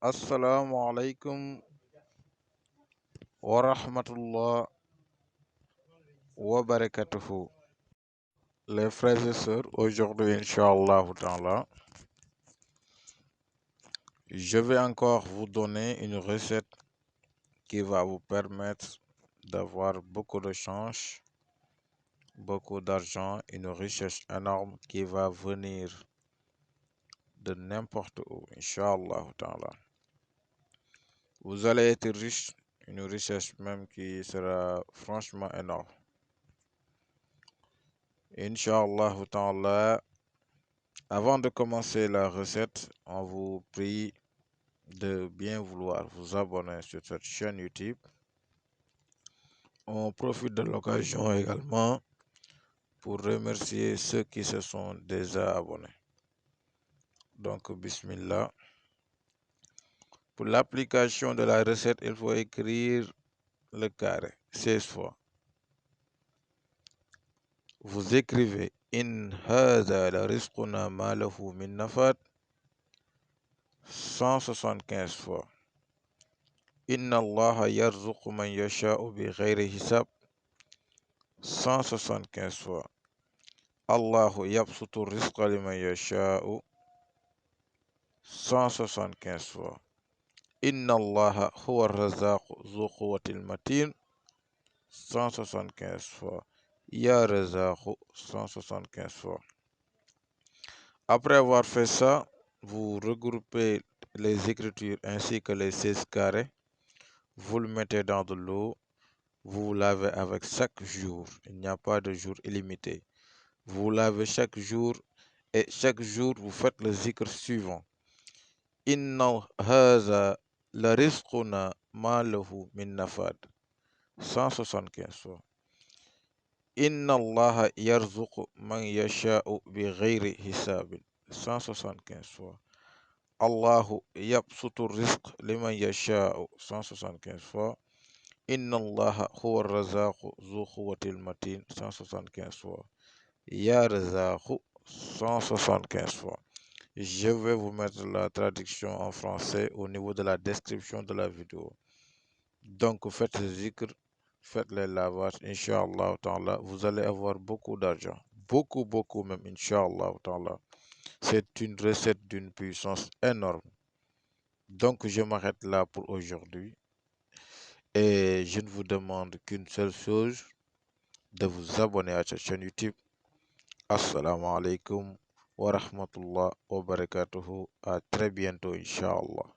Assalamu alaikum wa rahmatullah wa barakatuhu. Les frères et sœurs, aujourd'hui, Inch'Allah ta'ala, je vais encore vous donner une recette qui va vous permettre d'avoir beaucoup de chance, beaucoup d'argent, une richesse énorme qui va venir de n'importe où, Inch'Allah ta'ala. Vous allez être riche, une richesse même qui sera franchement énorme. Inch'Allah ta'ala, avant de commencer la recette, on vous prie de bien vouloir vous abonner sur cette chaîne YouTube. On profite de l'occasion également pour remercier ceux qui se sont déjà abonnés. Donc, Bismillah. Pour l'application de la recette, il faut écrire le carré 16 fois. Vous écrivez In hadha la rizquna ma lahu min nafad 175 fois. Inna Allah yarzuqu man yasha'u bi ghayri hisab 175 fois. Allahu yabsutu rizqa liman yasha'u 175 fois. Inna Allah huwa razaqu zu quwwatil matin 175 fois. Ya razaqu 175 fois. Après avoir fait ça, vous regroupez les écritures ainsi que les 16 carrés. Vous le mettez dans de l'eau. Vous lavez avec chaque jour. Il n'y a pas de jour illimité. Vous lavez chaque jour et chaque jour vous faites le zikr suivant. Inna haza la rizquna ma lahu min nafad 175 fois. Inna Allah yarzuqu man yasha'u bi ghayri hisabin 175 fois. Allahu yabsutu rizq liman yasha'u 175 fois. Inna Allah huwa razaqu zu quwwatil matin 175 fois. Ya razaqu 175 fois. Je vais vous mettre la traduction en français au niveau de la description de la vidéo. Donc faites le zikr, faites les lavages, Inch'Allah ta'ala, vous allez avoir beaucoup d'argent. Beaucoup même, Inch'Allah ta'ala. C'est une recette d'une puissance énorme. Donc je m'arrête là pour aujourd'hui. Et je ne vous demande qu'une seule chose, de vous abonner à cette chaîne YouTube. Assalamu alaikum wa rahmatullah wa barakatuhu. À très bientôt, Inch'Allah.